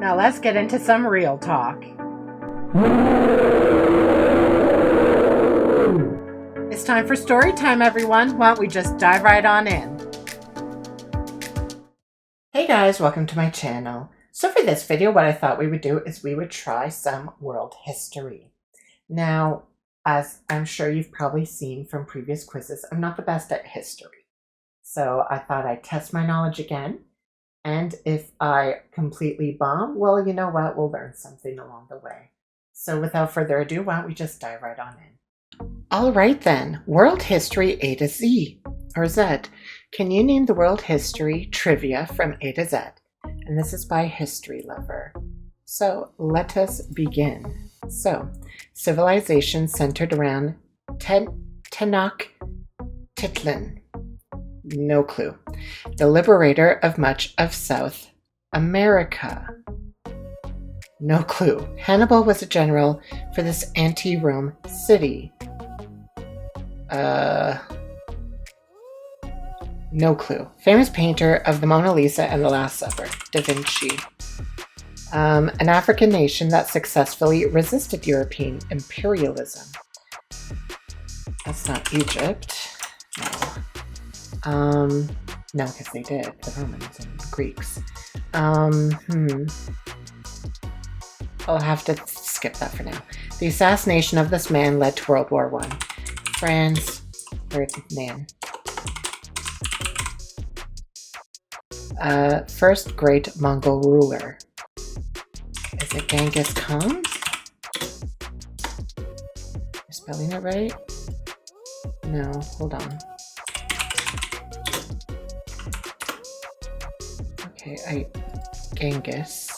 Now let's get into some real talk. It's time for story time, everyone. Why don't we just dive right on in? Hey guys, welcome to my channel. So for this video, what I thought we would do is we would try some world history. Now, as I'm sure you've probably seen from previous quizzes, I'm not the best at history. So I thought I'd test my knowledge again. And if I completely bomb, well, you know what? We'll learn something along the way. So without further ado, why don't we just dive right on in? All right then, world history A to Z, or Z. Can you name the world history trivia from A to Z? And this is by History Lover. So let us begin. So, civilization centered around Tenochtitlan. No clue. The liberator of much of South America. No clue. Hannibal was a general for this anti-Rome city. No clue. Famous painter of the Mona Lisa and the Last Supper. Da Vinci. An African nation that successfully resisted European imperialism. That's not Egypt. No. No, because they did. The Romans and the Greeks. I'll have to skip that for now. The assassination of this man led to World War I. France, Ferdinand. First great Mongol ruler. Is it Genghis Khan? Am I spelling it right? No, hold on. Okay, Genghis.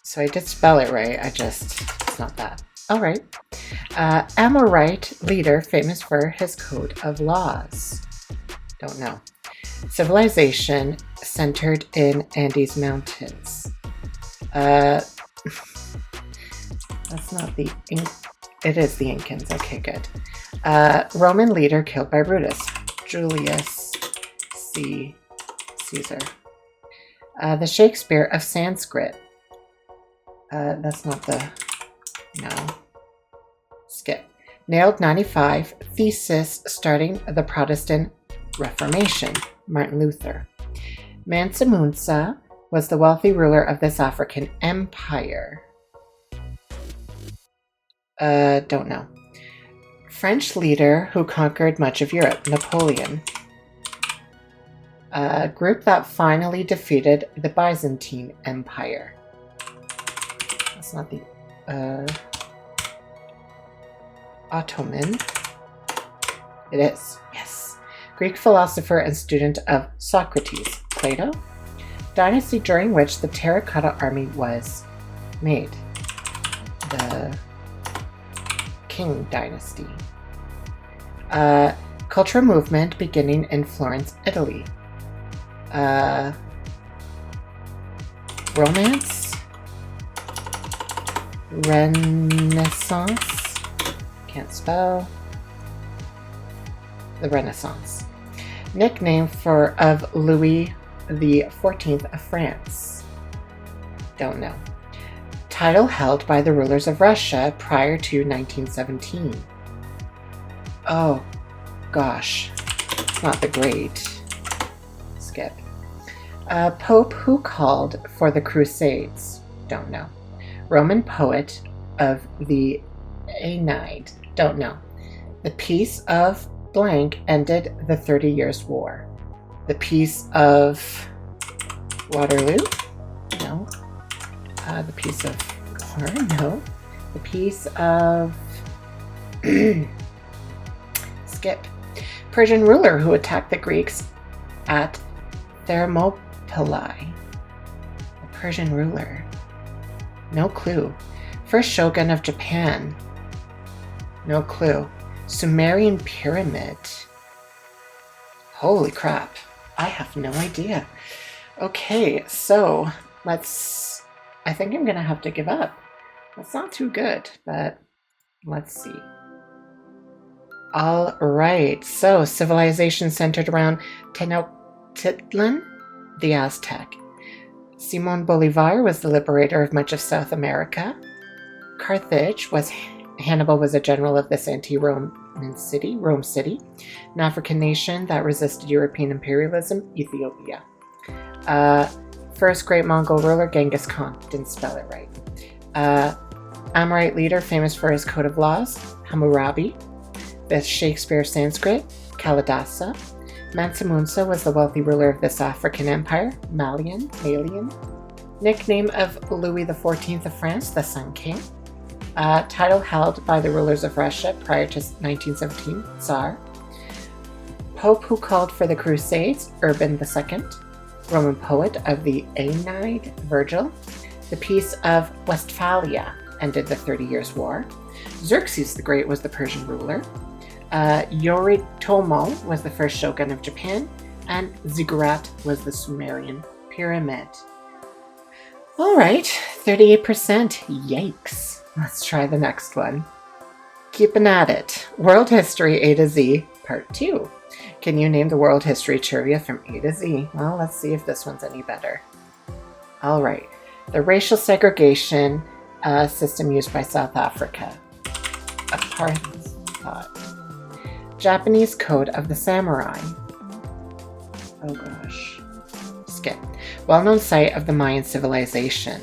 So I did spell it right, it's not that. All right. Amorite leader famous for his code of laws. Don't know. Civilization centered in Andes Mountains. That's not the it is the Incans. Okay, good. Roman leader killed by Brutus. Julius Caesar. The Shakespeare of Sanskrit. That's not the... No. Skip. Nailed 95. Thesis starting the Protestant Reformation. Martin Luther. Mansa Musa was the wealthy ruler of this African empire. Don't know. French leader who conquered much of Europe. Napoleon. Group that finally defeated the Byzantine Empire. That's not the Ottoman. It is, yes. Greek philosopher and student of Socrates. Plato. Dynasty during which the Terracotta Army was made. The Qing Dynasty. Cultural movement beginning in Florence, Italy. Romance. Renaissance. Can't spell. The Renaissance. Nickname of Louis XIV of France. Don't know. Title held by the rulers of Russia prior to 1917. Oh, gosh. It's not the Great. Skip. Pope who called for the Crusades. Don't know. Roman poet of the Aeneid. Don't know. The Peace of blank ended the 30 Years' War. The Peace of Waterloo? No. The Peace of Corn? No. The Peace of... Skip. Persian ruler who attacked the Greeks at Thermopylae. The Persian ruler. No clue. First shogun of Japan. No clue. Sumerian pyramid. Holy crap. I have no idea. Okay, so I think I'm gonna have to give up. That's not too good, but let's see. All right, so civilization centered around Tenochtitlan, the Aztec. Simon Bolivar was the liberator of much of South America. Hannibal was a general of this anti-Roman city, Rome City, an African nation that resisted European imperialism, Ethiopia. First great Mongol ruler, Genghis Khan. Didn't spell it right. Amorite leader, famous for his code of laws, Hammurabi. The Shakespeare Sanskrit, Kalidasa. Mansa Musa was the wealthy ruler of this African empire, Malian. Nickname of Louis XIV of France, the Sun King. Title held by the rulers of Russia prior to 1917, Tsar. Pope who called for the Crusades, Urban II. Roman poet of the Aeneid, Virgil. The Peace of Westphalia ended the 30 Years' War. Xerxes the Great was the Persian ruler. Yoritomo was the first shogun of Japan, and Ziggurat was the Sumerian pyramid. All right, 38%. Yikes. Let's try the next one. Keeping at it. World History A to Z, Part 2. Can you name the world history trivia from A to Z? Well, let's see if this one's any better. All right. The racial segregation system used by South Africa. Apartheid. Japanese Code of the Samurai. Oh gosh. Skip. Well-known site of the Mayan civilization.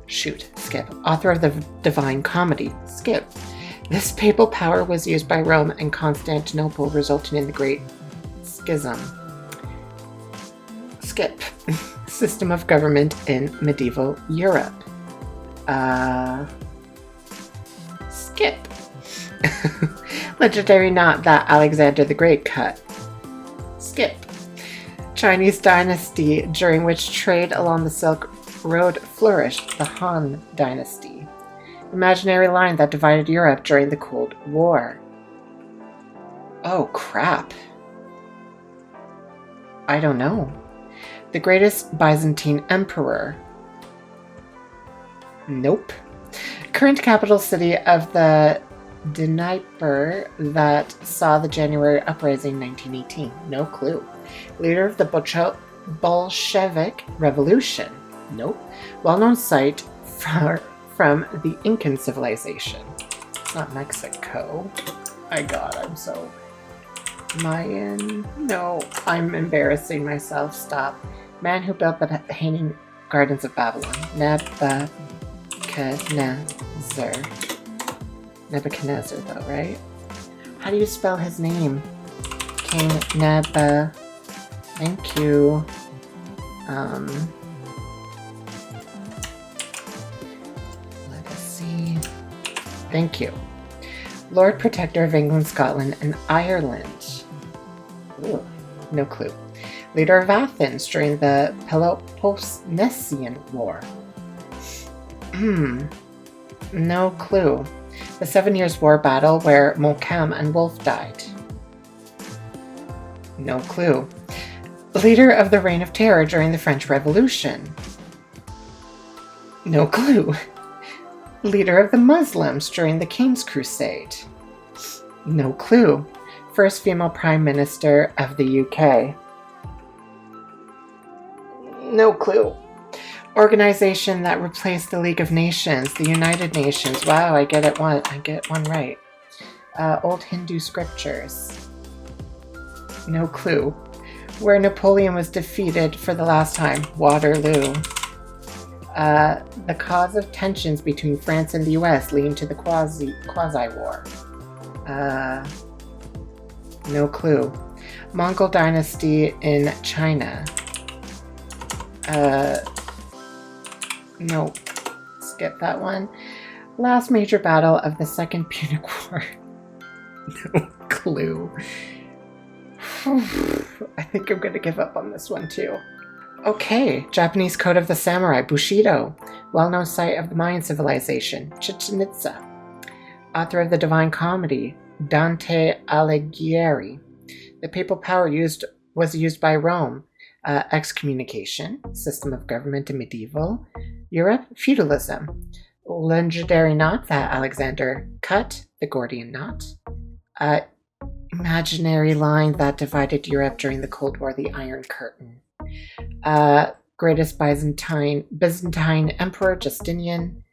Skip. Author of the Divine Comedy. Skip. This papal power was used by Rome and Constantinople, resulting in the Great Schism. Skip. System of government in medieval Europe. Skip. Legendary knot that Alexander the Great cut. Skip. Chinese dynasty during which trade along the Silk Road flourished, the Han Dynasty. Imaginary line that divided Europe during the Cold War. Oh, crap. I don't know. The greatest Byzantine emperor. Nope. Current capital city of the Dnieper that saw the January uprising 1918. No clue. Leader of the Bolshevik Revolution. Nope. Well-known site from the Incan civilization. It's not Mexico. My God, I'm so Mayan. No, I'm embarrassing myself. Stop. Man who built the Hanging Gardens of Babylon. Nebuchadnezzar, though, right? How do you spell his name? King Neba. Thank you. Legacy. Thank you. Lord Protector of England, Scotland, and Ireland. Ooh, no clue. Leader of Athens during the Peloponnesian War. No clue. The 7 Years' War battle where Montcalm and Wolfe died. No clue. Leader of the Reign of Terror during the French Revolution. No clue. Leader of the Muslims during the King's Crusade. No clue. First female Prime Minister of the UK. No clue. Organization that replaced the League of Nations, the United Nations. Wow, I get one right. Old Hindu scriptures. No clue. Where Napoleon was defeated for the last time, Waterloo. The cause of tensions between France and the US leading to the quasi-war. No clue. Mongol dynasty in China. No. Skip that one. Last major battle of the Second Punic War. No clue. I think I'm going to give up on this one too. Okay, Japanese Code of the Samurai, Bushido. Well-known site of the Mayan civilization, Chichen Itza. Author of the Divine Comedy, Dante Alighieri. The papal power was used by Rome. Excommunication, system of government in medieval Europe, feudalism. Legendary knot that Alexander cut, the Gordian knot. imaginary line that divided Europe during the Cold War, the Iron Curtain. Greatest Byzantine Emperor Justinian.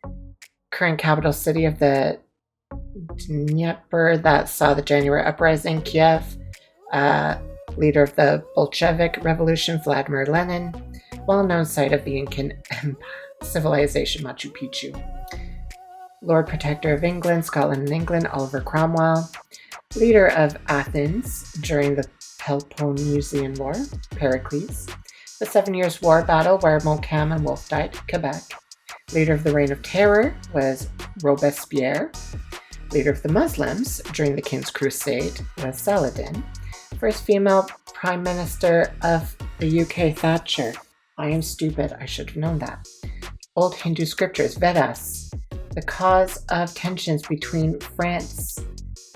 Current capital city of the Dnieper that saw the January uprising, Kiev. Leader of the Bolshevik Revolution, Vladimir Lenin. Well-known site of the Incan civilization, Machu Picchu. Lord Protector of England, Scotland and England, Oliver Cromwell. Leader of Athens during the Peloponnesian War, Pericles. The 7 Years' War battle where Montcalm and Wolfe died, Quebec. Leader of the Reign of Terror was Robespierre. Leader of the Muslims during the King's Crusade was Saladin. First female Prime Minister of the UK, Thatcher. I am stupid, I should have known that. Old Hindu scriptures, Vedas. The cause of tensions between France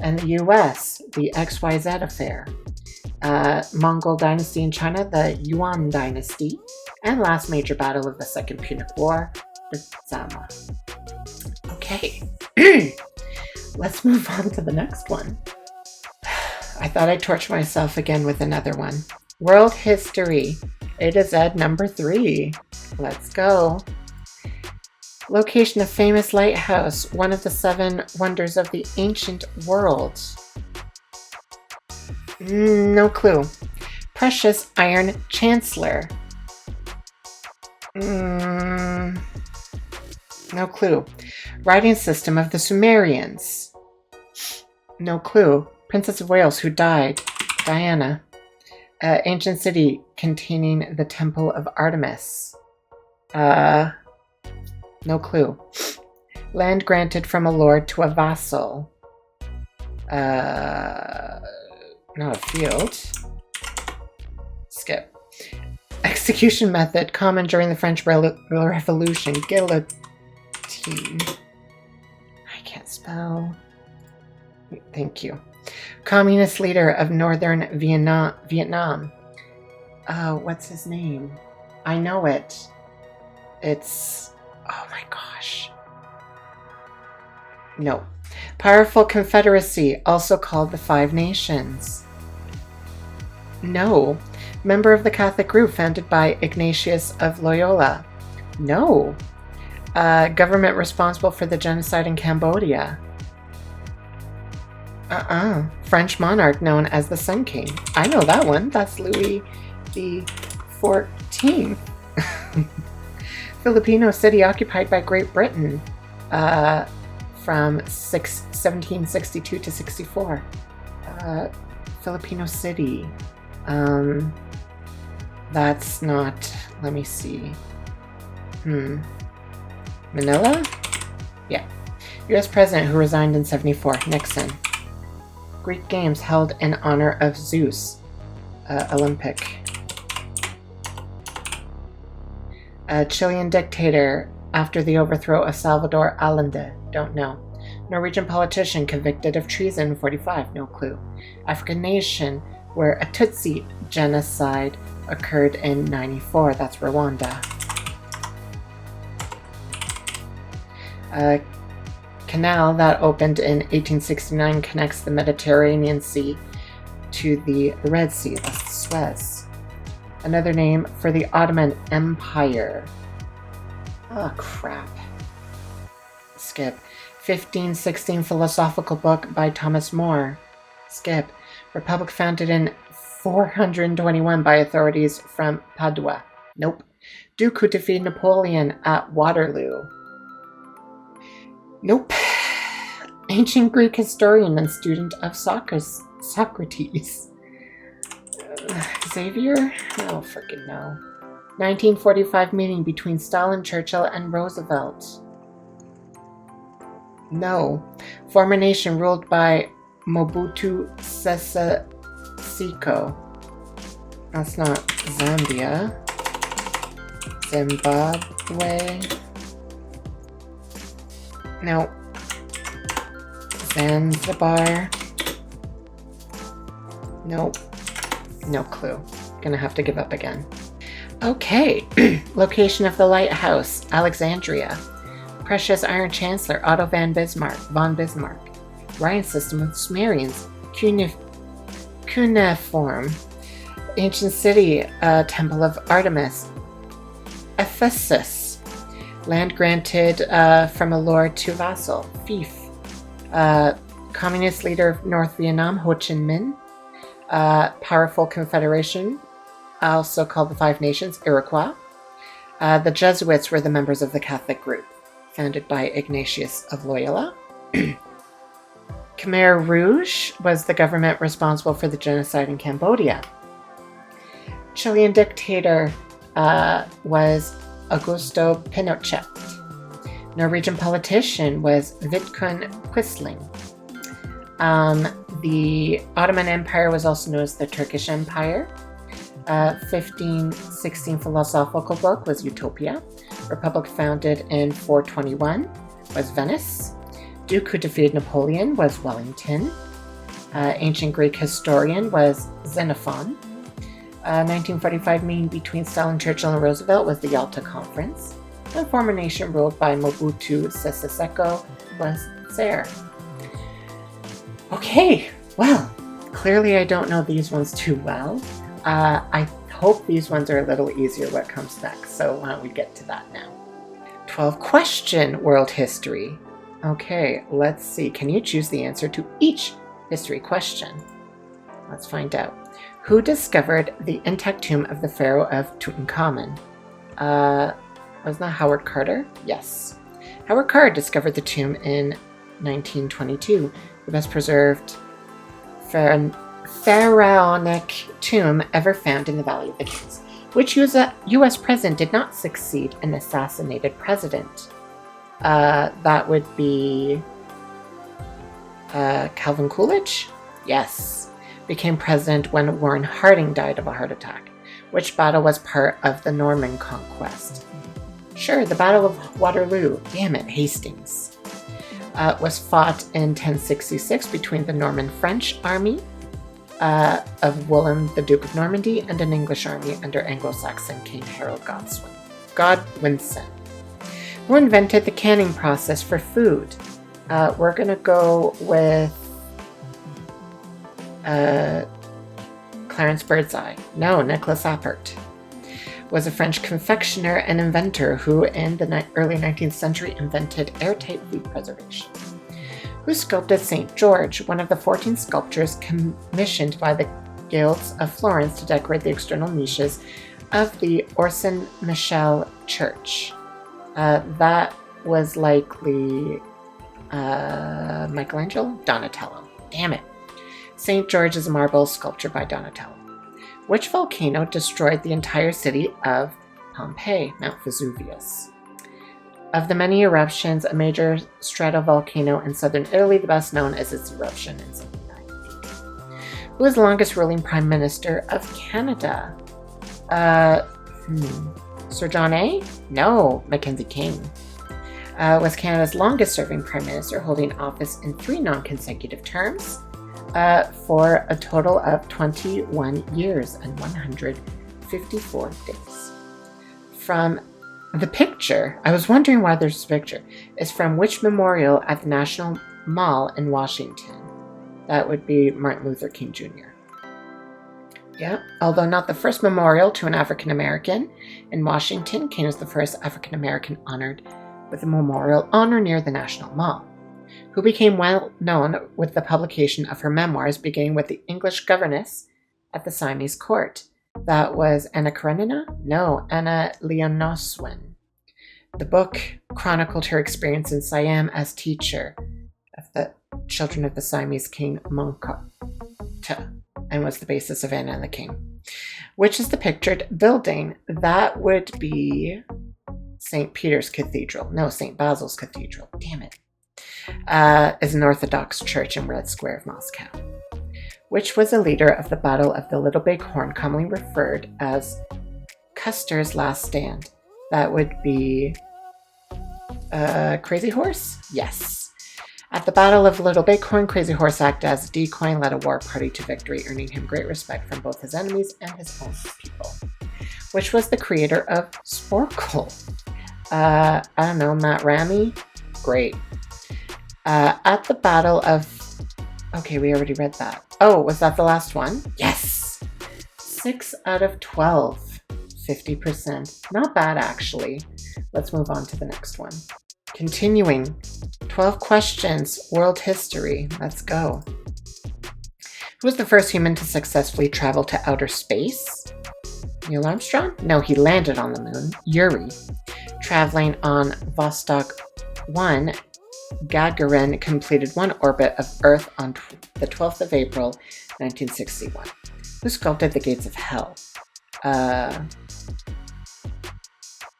and the US, the XYZ affair. Mongol dynasty in China, the Yuan dynasty. And last major battle of the Second Punic War, the Zama. Okay, let's move on to the next one. I thought I'd torture myself again with another one. World history, A to Z, number 3. Let's go. Location of famous lighthouse, one of the 7 wonders of the ancient world. No clue. Precious Iron Chancellor. No clue. Writing system of the Sumerians. No clue. Princess of Wales who died. Diana. Ancient city containing the Temple of Artemis. No clue. Land granted from a lord to a vassal. Not a field. Skip. Execution method common during the French Revolution. Guillotine. I can't spell. Thank you. Communist leader of Northern Vietnam. What's his name? I know it. It's... Oh my gosh. No. Powerful confederacy, also called the Five Nations. No. Member of the Catholic group founded by Ignatius of Loyola. No. Government responsible for the genocide in Cambodia. French monarch known as the Sun King. I know that one. That's Louis the 14th. Filipino city occupied by Great Britain from 1762 to 64. Filipino city. That's not... Let me see. Manila? Yeah. U.S. President who resigned in 74. Nixon. Greek Games held in honor of Zeus. Olympic. Chilean dictator after the overthrow of Salvador Allende. Don't know. Norwegian politician convicted of treason in 45. No clue. African nation where a Tutsi genocide occurred in 94. That's Rwanda. Canal that opened in 1869 connects the Mediterranean Sea to the Red Sea. That's Suez. Another name for the Ottoman Empire. Oh, crap. Skip. 1516 philosophical book by Thomas More. Skip. Republic founded in 421 by authorities from Padua. Nope. Duke who defeated Napoleon at Waterloo. Nope. Ancient Greek historian and student of Socrates. Xavier? Oh, freaking no. 1945 meeting between Stalin, Churchill, and Roosevelt. No. Former nation ruled by Mobutu Sese Seko. That's not Zambia. Zimbabwe. No. Zanzibar. Nope. No clue. Gonna have to give up again. Okay. Location of the lighthouse, Alexandria. Precious Iron Chancellor, Otto von Bismarck. Writing system of the Sumerians, Cuneiform. Ancient city, Temple of Artemis. Ephesus. Land granted from a lord to vassal. Fief. Communist leader of North Vietnam, Ho Chi Minh. Powerful confederation, also called the Five Nations, Iroquois. The Jesuits were the members of the Catholic group, founded by Ignatius of Loyola. Khmer Rouge was the government responsible for the genocide in Cambodia. Chilean dictator was Augusto Pinochet. Norwegian politician was Vidkun Quisling. The Ottoman Empire was also known as the Turkish Empire. 1516 philosophical book was Utopia. Republic founded in 421 was Venice. Duke who defeated Napoleon was Wellington. Ancient Greek historian was Xenophon. 1945 meeting between Stalin, Churchill, and Roosevelt was the Yalta Conference. And former nation ruled by Mobutu Sese Seko was Zaire. Okay, well, clearly I don't know these ones too well. I hope these ones are a little easier what comes next, so why don't we get to that now. 12 question world history. Okay, let's see. Can you choose the answer to each history question? Let's find out. Who discovered the intact tomb of the pharaoh of Tutankhamun? Wasn't that Howard Carter? Yes. Howard Carter discovered the tomb in 1922, the best preserved pharaonic tomb ever found in the Valley of the Kings. Which U.S. president did not succeed an assassinated president? That would be Calvin Coolidge? Yes. Became president when Warren Harding died of a heart attack. Which battle was part of the Norman conquest? Sure, the Battle of Waterloo. Damn it, Hastings. Was fought in 1066 between the Norman French army of William the Duke of Normandy and an English army under Anglo-Saxon King Harold Godwinson. Who invented the canning process for food? We're going to go with Clarence Birdseye. No, Nicholas Appert. Was a French confectioner and inventor who, in the early 19th century, invented airtight food preservation. Who sculpted St. George, one of the 14 sculptures commissioned by the guilds of Florence to decorate the external niches of the Orson Michel Church? That was likely Michelangelo? Donatello. Damn it. St. George is a marble sculpture by Donatello. Which volcano destroyed the entire city of Pompeii, Mount Vesuvius? Of the many eruptions, a major stratovolcano in southern Italy, the best known is its eruption in 1798. Who is the longest ruling Prime Minister of Canada? Sir John A? No, Mackenzie King. Was Canada's longest serving Prime Minister, holding office in 3 non-consecutive terms. For a total of 21 years and 154 days. From the picture, I was wondering why there's a picture, is from which memorial at the National Mall in Washington? That would be Martin Luther King Jr. Yeah, although not the first memorial to an African American, in Washington, King was the first African American honored with a memorial honor near the National Mall. Who became well known with the publication of her memoirs, beginning with the English governess at the Siamese court. That was Anna Karenina? No, Anna Leonoswin. The book chronicled her experience in Siam as teacher of the children of the Siamese king Mongkut, and was the basis of Anna and the King. Which is the pictured building? That would be St. Peter's Cathedral. No, St. Basil's Cathedral. Damn it. Is an Orthodox church in Red Square of Moscow, which was a leader of the Battle of the Little Big Horn, commonly referred as Custer's Last Stand. That would be Crazy Horse? Yes. At the Battle of Little Big Horn, Crazy Horse acted as a decoy and led a war party to victory, earning him great respect from both his enemies and his own people. Which was the creator of Sporkle? I don't know, Matt Ramey? Great. At the Battle of... Okay, we already read that. Oh, was that the last one? Yes! 6 out of 12. 50%. Not bad, actually. Let's move on to the next one. Continuing. 12 questions. World history. Let's go. Who was the first human to successfully travel to outer space? Neil Armstrong? No, he landed on the moon. Yuri. Traveling on Vostok 1, Gagarin completed one orbit of Earth on the 12th of April, 1961. Who sculpted the Gates of Hell?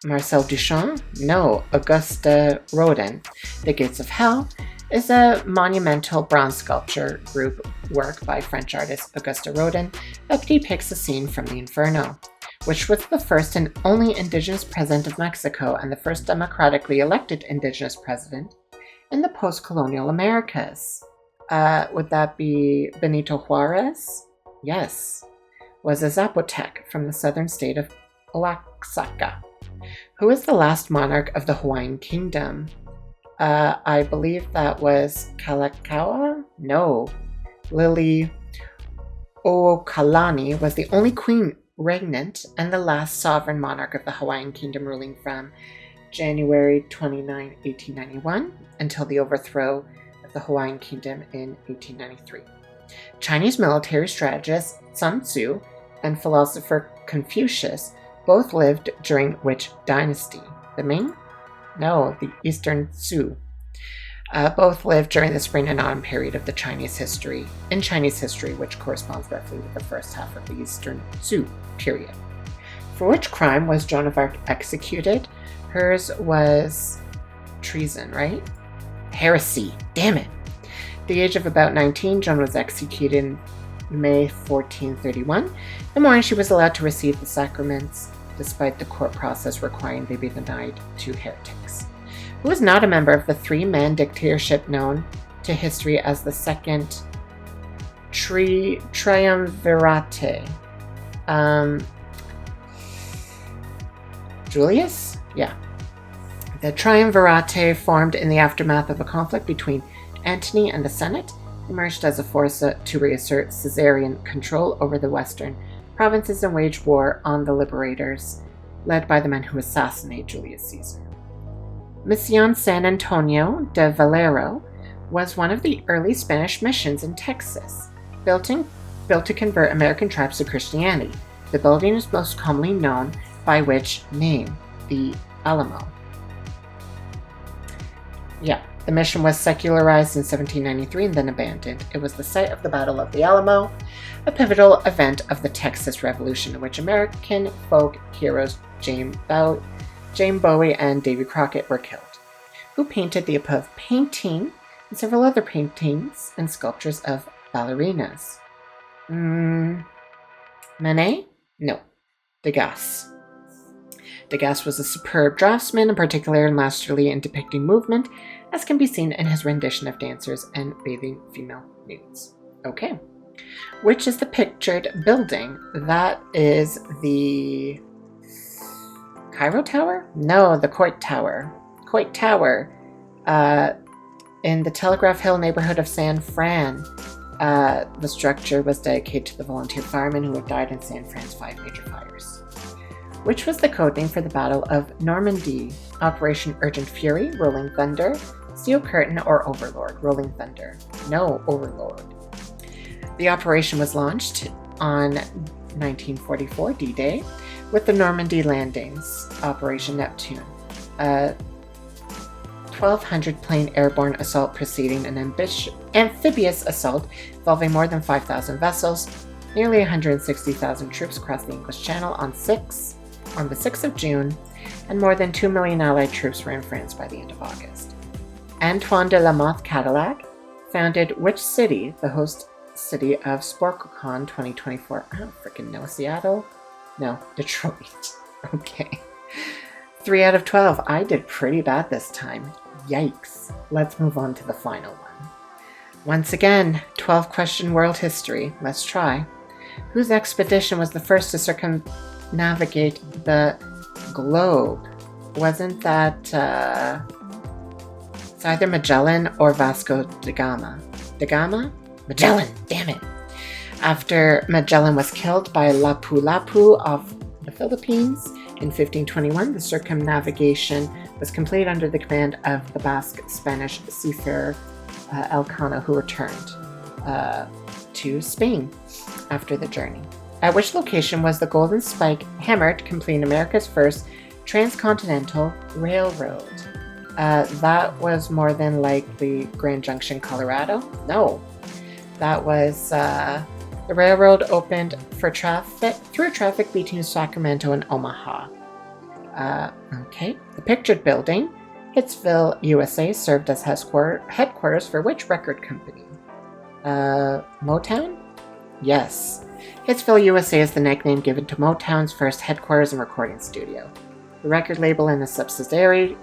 Marcel Duchamp? No, Auguste Rodin. The Gates of Hell is a monumental bronze sculpture group work by French artist Auguste Rodin that depicts a scene from the Inferno, which was the first and only indigenous president of Mexico and the first democratically elected indigenous president in the post-colonial Americas. Would that be Benito Juarez? Yes. Was a Zapotec from the southern state of Oaxaca. Who is the last monarch of the Hawaiian Kingdom? I believe that was Kalakaua? No. Lily Ookalani was the only queen regnant and the last sovereign monarch of the Hawaiian Kingdom, ruling from January 29, 1891 until the overthrow of the Hawaiian Kingdom in 1893. Chinese military strategist Sun Tzu and philosopher Confucius both lived during which dynasty? The Ming? No, the Eastern Tzu. Both lived during the spring and autumn period of the Chinese history, which corresponds roughly with the first half of the Eastern Tzu period. For which crime was Joan of Arc executed? Hers was treason, right? Heresy. Damn it. At the age of about 19, Joan was executed in May 1431. The morning she was allowed to receive the sacraments, despite the court process requiring they be denied to heretics. Who was not a member of the three-man dictatorship known to history as the Second Triumvirate? Julius? Yeah. The Triumvirate, formed in the aftermath of a conflict between Antony and the Senate, emerged as a force to reassert Caesarian control over the western provinces and wage war on the liberators, led by the men who assassinated Julius Caesar. Mission San Antonio de Valero was one of the early Spanish missions in Texas, built to convert American tribes to Christianity. The building is most commonly known by which name? The Alamo. Yeah, the mission was secularized in 1793 and then abandoned. It was the site of the Battle of the Alamo, a pivotal event of the Texas Revolution in which American folk heroes James Bowie and Davy Crockett were killed. Who painted the above painting and several other paintings and sculptures of ballerinas? Manet? No. Degas. Degas was a superb draftsman and particularly masterly in depicting movement, as can be seen in his rendition of dancers and bathing female nudes. Okay. Which is the pictured building? That is the Cairo Tower? No, the Coit Tower. Coit Tower in the Telegraph Hill neighborhood of San Fran. The structure was dedicated to the volunteer firemen who had died in San Fran's 5 major fires. Which was the codename for the Battle of Normandy? Operation Urgent Fury, Rolling Thunder, Steel Curtain, or Overlord? Rolling Thunder. No, Overlord. The operation was launched on 1944 D-Day with the Normandy landings, Operation Neptune, a 1,200 plane airborne assault preceding an amphibious assault involving more than 5,000 vessels, nearly 160,000 troops across the English Channel on the 6th of June, and more than 2 million Allied troops were in France by the end of August. Antoine de la Motte Cadillac founded which city, the host city of SportCon 2024? I don't freaking know. Seattle? No, Detroit. Okay. 3 out of 12. I did pretty bad this time. Yikes. Let's move on to the final one. Once again, 12-question world history. Let's try. Whose expedition was the first to circumnavigate the globe? Wasn't that, it's either Magellan or Vasco da Gama. Da Gama? Magellan, damn it. After Magellan was killed by Lapu-Lapu off the Philippines in 1521, the circumnavigation was complete under the command of the Basque Spanish seafarer Elcano, who returned to Spain after the journey. At which location was the Golden Spike hammered, completing America's first transcontinental railroad. That was more than likely Grand Junction, Colorado. No, that was the railroad opened for through traffic between Sacramento and Omaha. Okay, the pictured building, Hitsville, USA, served as headquarters for which record company? Motown? Yes. Hitsville, USA is the nickname given to Motown's first headquarters and recording studio. The record label and the subsidiaries,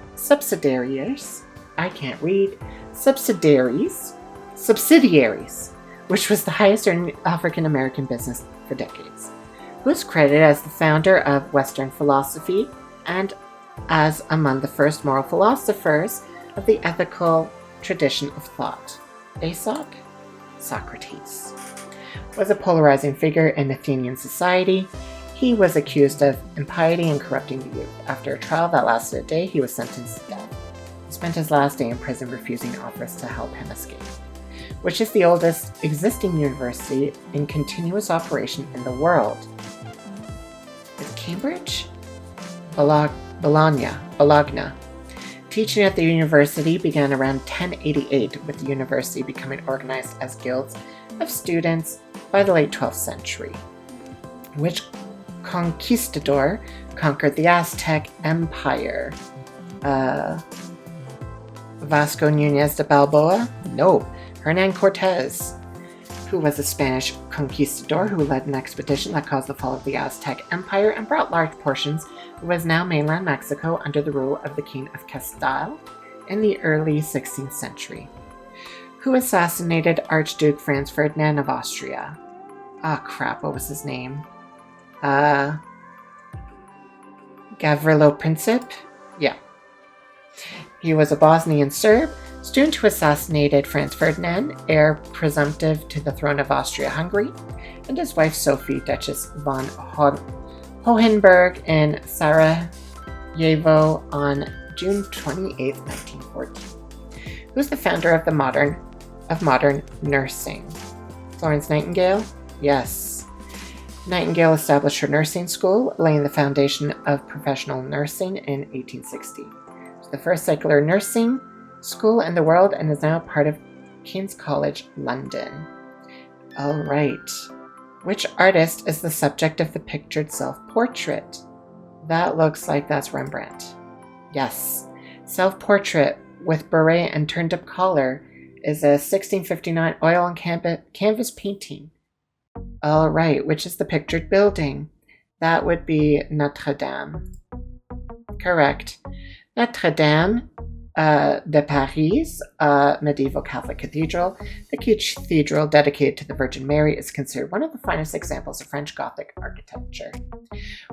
which was the highest earning African American business for decades, who is credited as the founder of Western philosophy and as among the first moral philosophers of the ethical tradition of thought. Aesop? Socrates. Was a polarizing figure in Athenian society. He was accused of impiety and corrupting the youth. After a trial that lasted a day, he was sentenced to death. He spent his last day in prison refusing offers to help him escape, which is the oldest existing university in continuous operation in the world. Is it Cambridge? Bologna. Teaching at the university began around 1088, with the university becoming organized as guilds of students by the late 12th century. Which conquistador conquered the Aztec Empire? Vasco Núñez de Balboa? No, Hernán Cortés, who was a Spanish conquistador who led an expedition that caused the fall of the Aztec Empire and brought large portions of what is now mainland Mexico under the rule of the King of Castile in the early 16th century. Who assassinated Archduke Franz Ferdinand of Austria? What was his name? Gavrilo Princip? Yeah. He was a Bosnian Serb, student who assassinated Franz Ferdinand, heir presumptive to the throne of Austria-Hungary, and his wife Sophie, Duchess von Hohenberg in Sarajevo on June 28, 1914. Who's the founder of modern nursing? Florence Nightingale? Yes. Nightingale established her nursing school, laying the foundation of professional nursing in 1860. It's the first secular nursing school in the world and is now part of King's College London. All right. Which artist is the subject of the pictured self-portrait? That looks like that's Rembrandt. Yes. Self-portrait with beret and turned-up collar is a 1659 oil on canvas painting. All right. Which is the pictured building? That would be Notre Dame. Correct. Notre Dame de Paris, a medieval Catholic cathedral. The cathedral dedicated to the Virgin Mary is considered one of the finest examples of French Gothic architecture.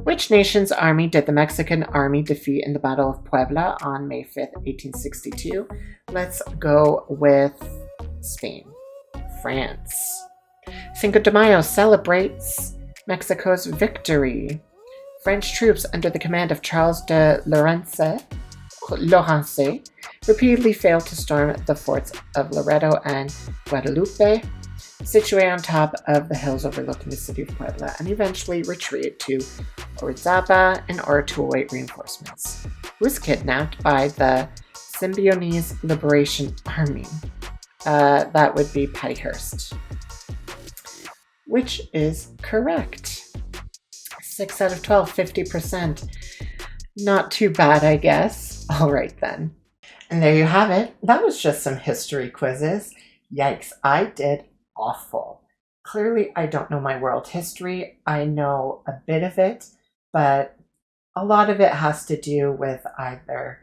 Which nation's army did the Mexican army defeat in the Battle of Puebla on May 5th, 1862? Let's go with Spain. France. Cinco de Mayo celebrates Mexico's victory. French troops under the command of Charles de Lorence repeatedly failed to storm the forts of Loreto and Guadalupe, situated on top of the hills overlooking the city of Puebla, and eventually retreated to Orizaba in order to await reinforcements. Who was kidnapped by the Symbionese Liberation Army? That would be Patty Hearst. Which is correct. 6 out of 12, 50%. Not too bad, I guess. All right, then. And there you have it. That was just some history quizzes. Yikes, I did awful. Clearly, I don't know my world history. I know a bit of it, but a lot of it has to do with either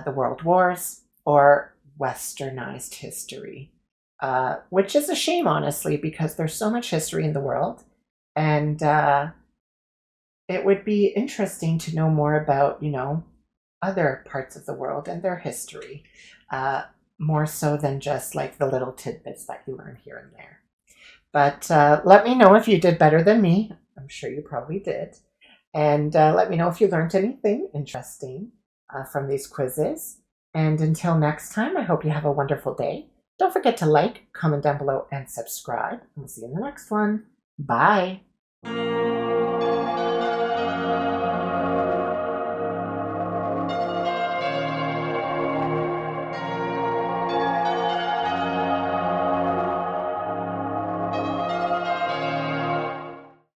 the world wars or westernized history, which is a shame, honestly, because there's so much history in the world, and it would be interesting to know more about, other parts of the world and their history, more so than just like the little tidbits that you learn here and there. But let me know if you did better than me. I'm sure you probably did. And let me know if you learned anything interesting from these quizzes. And until next time, I hope you have a wonderful day. Don't forget to like, comment down below, and subscribe. We'll see you in the next one. Bye.